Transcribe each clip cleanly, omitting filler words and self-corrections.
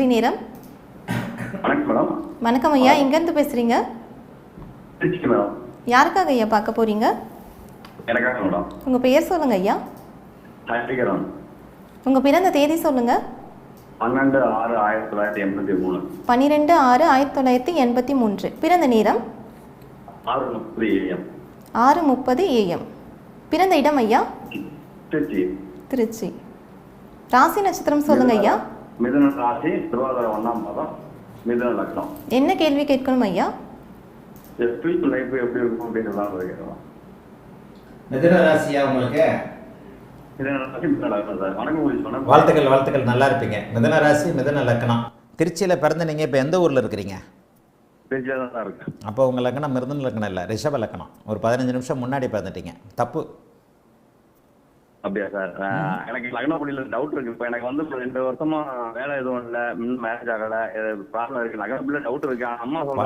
நேரம். வணக்கம் மேடம். வணக்கம் ஐயா, எங்கேருந்து பேசுகிறீங்க? திருச்சி மேடம். யாருக்காக ஐயா பார்க்க போகிறீங்க? எனக்காக மேடம். உங்கள் பெயர் சொல்லுங்கள் ஐயா. ஹரிகரன். உங்கள் பிறந்த தேதி சொல்லுங்கள். 12/6/1983. 12/6/1983. பிறந்த நேரம் 6:30 AM. 6:30 AM. பிறந்த இடம் ஐயா? திருச்சி. திருச்சி. ராசி நட்சத்திரம் சொல்லுங்க ஐயா. மிதுன ராசி, திருவாதிரை 1ஆம் மாதம், மிதுன லக்னம். என்ன கேள்வி கேட்கணும் ஐயா? ஃபியூச்சர் லைஃப் எப்படி இருக்கும் அப்படின்றதான் கேட்கலாம். மிதுன ராசியா உங்களுக்கு? மிதுன ராசி, மிதுன லக்னம் சார். வணக்கம். வாழ்த்துக்கள், நல்லா இருப்பீங்க. மிதுன ராசி, மிதுன லக்னம். திருச்சியில் பிறந்த நீங்கள் இப்போ எந்த ஊரில் இருக்கிறீங்க? திருச்சியில் தான் சார் இருக்கு. அப்போ உங்கள் லக்னம் மிருதுன லக்னம் இல்லை, ரிஷப லக்னம். ஒரு 15 நிமிஷம் முன்னாடி பிறந்துட்டீங்க. தப்பு. அப்படியா சார்? எனக்கு லக்னப்படியில் டவுட் இருக்கு. இப்போ எனக்கு வந்து 2 வருஷமா வேலை எதுவும் இல்லை, இன்னும் மேரேஜ் ஆகலை, ப்ராப்ளம் இருக்கு. லக்னப்படியில் டவுட் இருக்கு. அம்மா சொல்றாங்க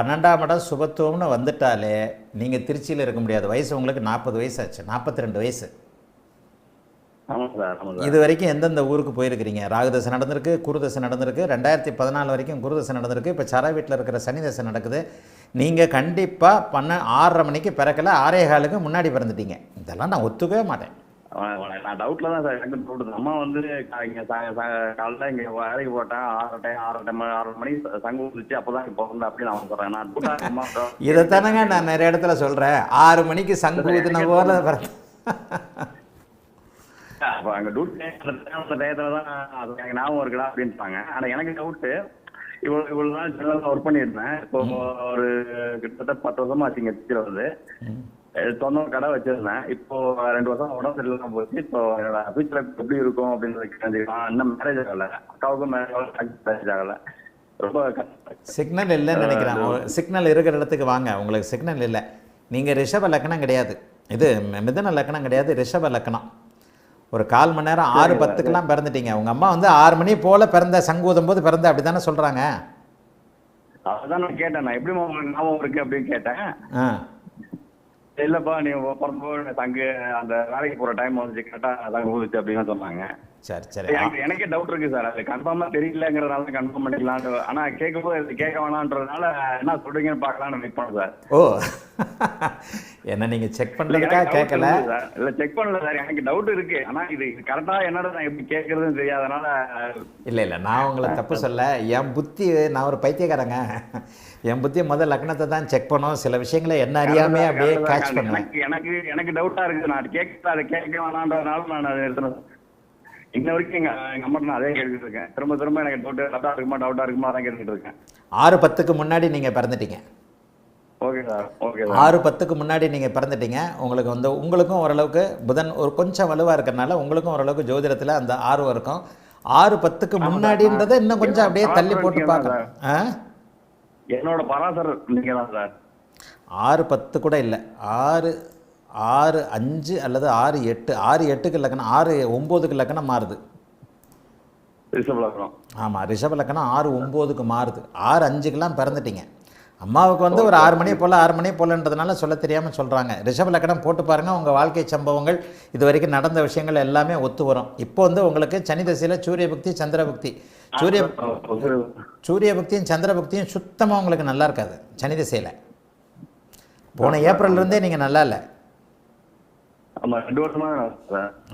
12ஆம் இடம் சுபத்துவம்னு வந்துட்டாலே நீங்கள் திருச்சியில் இருக்க முடியாது. வயசு உங்களுக்கு 40 வயசு ஆச்சு, 42 வயசு. ஆமாம் சார், ஆமாம் சார். இது வரைக்கும் எந்தெந்த ஊருக்கு போயிருக்கிறீங்க? ராகுதசை நடந்திருக்கு, குருதசை நடந்திருக்கு, 2014 வரைக்கும் குருதசை நடந்திருக்கு, இப்போ சர வீட்டில் இருக்கிற சனி தசை நடக்குது. நீங்கள் கண்டிப்பாக 6:30 மணிக்கு பிறக்கலை, 6:15க்கு முன்னாடி பிறந்துட்டீங்க. இதெல்லாம் நான் ஒத்துக்கவே மாட்டேன். நான் டவுட்ல தான் சார் எனக்கு டவுட். அம்மா வந்து இங்கே காலையில் இங்கே வேலைக்கு போட்டேன், 6 மணிக்கு சங்கு ஊதிச்சு, அப்போதான் இப்போ வந்து அப்படி நான் சொல்கிறேன். நான் அம்மா இதைத்தானங்க நான் நிறைய இடத்துல சொல்கிறேன். 6 மணிக்கு சங்கு ஊதின போல அப்போ அங்கே டியூட்டி அந்த டயத்தில் தான் அது எனக்கு ஞாபகம் இருக்குடா அப்படின்ட்டாங்க. ஆனால் எனக்கு டவுட்டு, இவ்வளோ நாள் ஜெனரலாக ஒர்க் பண்ணியிருந்தேன். இப்போ ஒரு கிட்டத்தட்ட 10 வருஷமா ஆச்சு இங்கே திருச்சியில் வந்து. சொந்த கடை வச்சிருந்தேன். இப்போ 2 வருஷம் உடம்பு சரியில்லாம போச்சு. இப்போ என்னோட ஃபியூச்சர் எப்படி இருக்கும் அப்படின்றது தெரிஞ்சுக்கலாம். இன்னும் மேரேஜ் ஆகலை, அக்காவுக்கும் மேரேஜ் ஆகலை. ரொம்ப சிக்னல் இல்லைன்னு நினைக்கிறேன். சிக்னல் இருக்கிற இடத்துக்கு வாங்க. உங்களுக்கு சிக்னல் இல்லை. நீங்கள் ரிஷப லக்னம் கிடையாது, இது மிதுன லக்னம் கிடையாது, ரிஷப லக்னம். ஒரு 1/4 மணி நேரம் 6:10க்கெல்லாம் பிறந்துட்டீங்க. உங்கள் அம்மா வந்து 6 மணி போல் பிறந்த, சங்கூதும் போது பிறந்த, அப்படி தானே சொல்கிறாங்க? அதுதான் நான் கேட்டேன். நான் எப்படி ஞாபகம் இருக்கு அப்படின்னு கேட்டேன். இல்லப்பா நீ பிறந்தபோது தங்கு அந்த வேலைக்கு போற டைம் வந்துச்சு, கரெக்டா அதான் ஊதிச்சு அப்படின்னு சொன்னாங்க. சரி. எனக்கே டவுட் இருக்கு சார். அது கன்ஃபார்மா தெரியலங்கிறதுனால கன்ஃபார்ம் பண்ணிக்கலாம். ஆனா கேட்கும்போது கேட்க வேணான்றதுனால என்ன சொல்றீங்கன்னு பார்க்கலாம்னு வெயிட் பண்ணேன் சார். ஓ, என்ன நீங்க செக் பண்றதுக்காக கேட்கல? இல்ல செக் பண்ணல சார், எனக்கு டவுட் இருக்கு. ஆனா இது கரெக்டா என்னோட நான் எப்படி கேட்கறதுன்னு தெரியாதனால. இல்ல நான் உங்களை தப்பு சொல்ல. என் புத்தி, நான் ஒரு பைத்தியக்காரங்க. என் புத்தி முதல் லக்னத்தை தான் செக் பண்ணும். சில விஷயங்களை என்ன அறியாமே அப்படியே கேட்ச் பண்ணுவேன். எனக்கு டவுட்டா இருக்கு. நான் அதை கேட்க வேணான்றதுனால நான் அதை எடுத்துனேன். இன்ன வரைக்கும் எங்க அம்மா நான் அதே கேட்டுட்டு இருக்கேன். திரும்ப எனக்கு டவுட்டா இருக்குமா அதான் கேட்டுட்டு இருக்கேன். 6:10க்கு முன்னாடி நீங்க பிறந்துட்டீங்க. Okay sir, okay. 6:10க்கு முன்னாடி நீங்கள் பிறந்துட்டீங்க. உங்களுக்கு வந்து உங்களுக்கும் ஓரளவுக்கு புதன் ஒரு கொஞ்சம் வலுவாக இருக்கிறனால உங்களுக்கும் ஓரளவுக்கு ஜோதிடத்தில் அந்த ஆர்வம் இருக்கும். 6:10க்கு முன்னாடின்றதை இன்னும் கொஞ்சம் அப்படியே தள்ளி போட்டு பார்க்கலாம். என்னோட பராசர் நீங்க தான் சார். 6:10 கூட இல்லை, 6:05 அல்லது 6:08. 6:08க்கு லக்கணம், 6:09க்கு லக்கணம் மாறுது. ரிஷப லக்னம். ஆமாம், ரிஷப லக்கணம் 6:09க்கு மாறுது. 6:05க்கெல்லாம் பிறந்துட்டீங்க. அம்மாவுக்கு வந்து ஒரு 6 மணி போலன்றதுனால சொல்ல தெரியாமல் சொல்கிறாங்க. ரிஷப லக்கணம் போட்டு பாருங்கள், உங்கள் வாழ்க்கை சம்பவங்கள் இது வரைக்கும் நடந்த விஷயங்கள் எல்லாமே ஒத்து வரும். இப்போ வந்து உங்களுக்கு சனி தசையில் சூரிய பக்தி, சந்திர பக்தி, சூரிய பக்தியும் சந்திர பக்தியும் சுத்தமாக உங்களுக்கு நல்லா இருக்காது சனி திசையில். போன ஏப்ரல்லேருந்தே நீங்கள் நல்லா இல்லை.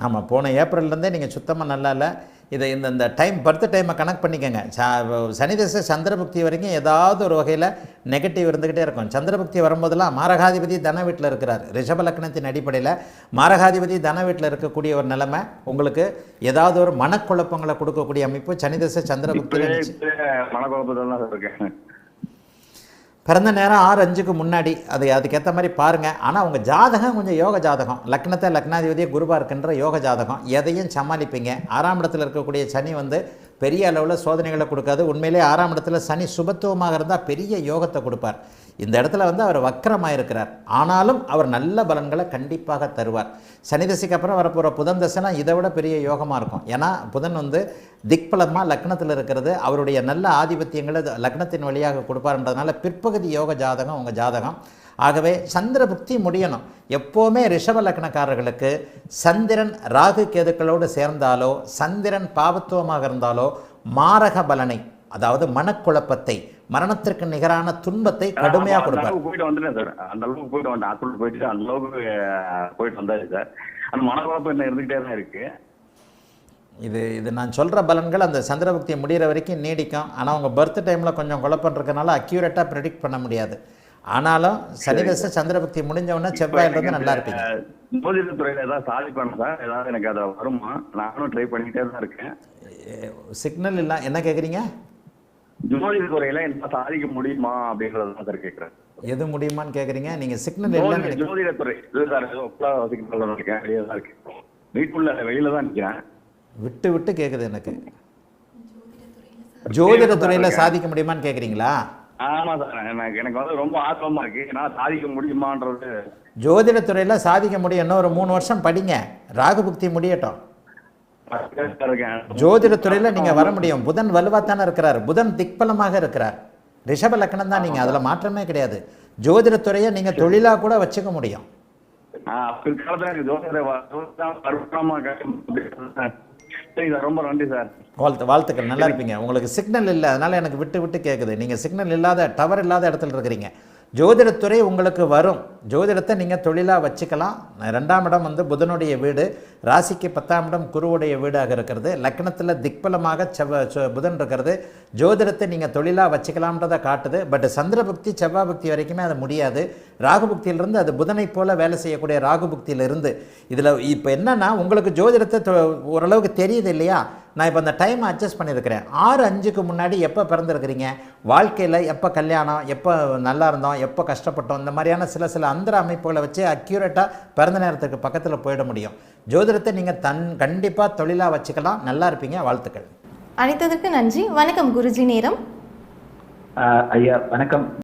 ஆமாம், போன ஏப்ரல்லேருந்தே நீங்கள் சுத்தமாக நல்லா இல்லை. இதை இந்த டைம் பர்த் டைமை கனெக்ட் பண்ணிக்கோங்க. சனி திசை சந்திர பக்தி வரைக்கும் ஏதாவது ஒரு வகையில் நெகட்டிவ் இருந்துக்கிட்டே இருக்கும். சந்திர பக்தி வரும்போதெல்லாம் மாரகாதிபதி தன வீட்டில் இருக்கிறார். ரிஷப லக்னத்தின் அடிப்படையில் மாரகாதிபதி தன வீட்டில் இருக்கக்கூடிய ஒரு நிலைமை உங்களுக்கு ஏதாவது ஒரு மனக்குழப்பங்களை கொடுக்கக்கூடிய அமைப்பு சனி திசை சந்திர பக்தியில் பிறந்த நேரம் 6:05க்கு முன்னாடி. அதுக்கேற்ற மாதிரி பாருங்கள். ஆனால் உங்கள் ஜாதகம் கொஞ்சம் யோக ஜாதகம். லக்னத்தை லக்னாதிபதியை குருவாக இருக்கின்ற யோக ஜாதகம். எதையும் சமாளிப்பீங்க. 6ஆம் இடத்துல இருக்கக்கூடிய சனி வந்து பெரிய அளவில் சோதனைகளை கொடுக்காது. உண்மையிலே 6ஆம் இடத்துல சனி சுபத்துவமாக இருந்தால் பெரிய யோகத்தை கொடுப்பார். இந்த இடத்துல வந்து அவர் வக்கரமாக இருக்கிறார். ஆனாலும் அவர் நல்ல பலன்களை கண்டிப்பாக தருவார். சனி தசைக்கு அப்புறம் வரப்போகிற புதன் தசைனா இதை விட பெரிய யோகமாக இருக்கும். ஏன்னா புதன் வந்து திக்பலமாக லக்னத்தில் இருக்கிறது. அவருடைய நல்ல ஆதிபத்தியங்களை லக்னத்தின் வழியாக கொடுப்பார்ன்றதுனால பிற்பகுதி யோக ஜாதகம் உங்கள் ஜாதகம். ஆகவே சந்திர புக்தி முடியணும். எப்போவுமே ரிஷப லக்னக்காரர்களுக்கு சந்திரன் ராகு கேதுக்களோடு சேர்ந்தாலோ, சந்திரன் பாவத்துவமாக இருந்தாலோ, மாரக பலனை, அதாவது மனக்குழப்பத்தை, மரணத்திற்கு நிகரான துன்பத்தை கடுமையாக அந்த கொடுப்பார். அளவுக்கு போயிட்டு வந்துட்டேன் சார். அந்த அளவுக்கு போயிட்டு வந்துட்டேன். ஹாஸ்பிட்டல் போயிட்டு அந்த அளவுக்கு போயிட்டு வந்தாரு சார். அந்த மனக்குழப்பம் என்ன இருந்துகிட்டே தான் இருக்கு. இது நான் சொல்கிற பலன்கள் அந்த சந்திரபக்தி முடிகிற வரைக்கும் நீடிக்கும். ஆனால் உங்கள் பர்த் டைமில் கொஞ்சம் குழப்பம் இருக்கனால அக்யூரேட்டாக ப்ரெடிக்ட் பண்ண முடியாது. ஆனாலும் சனிதசை சந்திரபக்தி முடிஞ்சவொடனே செவ்வாயிலிருந்து நல்லா இருப்பீங்க. ஜோதிட துறையில ஏதாவது சாதிப்பேன் சார். ஏதாவது எனக்கு அதை வருமா? நானும் ட்ரை பண்ணிக்கிட்டே தான் இருக்கேன். சிக்னல் இல்லை, என்ன கேட்குறீங்க? ஜோதிட துறையில என்ன சாதிக்க முடியுமா அப்படின்றது தான் சார் கேட்குறேன். எது முடியுமான்னு கேட்குறீங்க? நீங்கள் சிக்னல் இல்லைன்னு ஜோதிட துறை இல்லை சார். ஏதோ சிக்னல் தான் இருக்கேன். வெளியே தான் இருக்கேன். வீட்டுக்குள்ள வெளியில தான் நிற்கிறேன். விட்டு விட்டு கேட்குது எனக்கு. ஜோதிட துறையில் சாதிக்க முடியுமான்னு கேட்குறீங்களா? ஆமா சார். எனக்கு வந்து ரொம்ப ஆர்வமா இருக்கு. நான் சாதிக்க முடியுமான்றது. ஜோதிட துறையில் சாதிக்க முடியும். இன்னும் ஒரு 3 வருஷம் படிங்க, ராகுபுக்தி முடியட்டும். ஜோதிட துறையில் நீங்கள் வர முடியும். புதன் வலுவாத்தானே இருக்கிறார். புதன் திக்பலமாக இருக்கிறார். ரிஷப லக்னம் தான் நீங்கள், அதில் மாற்றமே கிடையாது. ஜோதிட துறையை நீங்கள் தொழிலாக கூட வச்சுக்க முடியும். பிற்காலத்தில் எனக்கு ஜோதிட ரொம்ப நன்றி சார். வாழ்த்துக்கள், நல்லா இருப்பீங்க. உங்களுக்கு சிக்னல் இல்லை, அதனால எனக்கு விட்டு விட்டு கேட்குது. நீங்கள் சிக்னல் இல்லாத, டவர் இல்லாத இடத்துல இருக்கிறீங்க. ஜோதிடத்துறை உங்களுக்கு வரும். ஜோதிடத்தை நீங்கள் தொழிலாக வச்சுக்கலாம். 2ஆம் இடம் வந்து புதனுடைய வீடு, ராசிக்கு 10ஆம் இடம் குருவுடைய வீடாக இருக்கிறது. லக்னத்தில் திக்பலமாக புதன் இருக்கிறது. ஜோதிடத்தை நீங்கள் தொழிலாக வச்சுக்கலாம்ன்றதை காட்டுது. பட் சந்திரபக்தி செவ்வாய் பக்தி வரைக்குமே அது முடியாது. ராகுபக்தியிலிருந்து அது புதனை போல வேலை செய்யக்கூடிய ராகுபக்தியிலிருந்து இதில் இப்போ என்னென்னா, உங்களுக்கு ஜோதிடத்தை ஓரளவுக்கு தெரியுது இல்லையா? நான் இப்போ அந்த டைம் அட்ஜஸ்ட் பண்ணியிருக்கிறேன். 6-5க்கு முன்னாடி எப்போ பிறந்திருக்கிறீங்க, வாழ்க்கையில் எப்போ கல்யாணம், எப்போ நல்லா இருந்தோம், எப்போ கஷ்டப்பட்டோம், இந்த மாதிரியான சில அந்தர அமைப்புகளை வச்சு அக்யூரேட்டாக பிறந்த நேரத்துக்கு பக்கத்தில் போயிட முடியும். ஜோதிடத்தை நீங்கள் கண்டிப்பாக தொழிலாக வச்சுக்கலாம். நல்லா இருப்பீங்க. வாழ்த்துக்கள். அழைத்ததற்கு நன்றி. வணக்கம் குருஜி. நேரம் ஐயா வணக்கம்.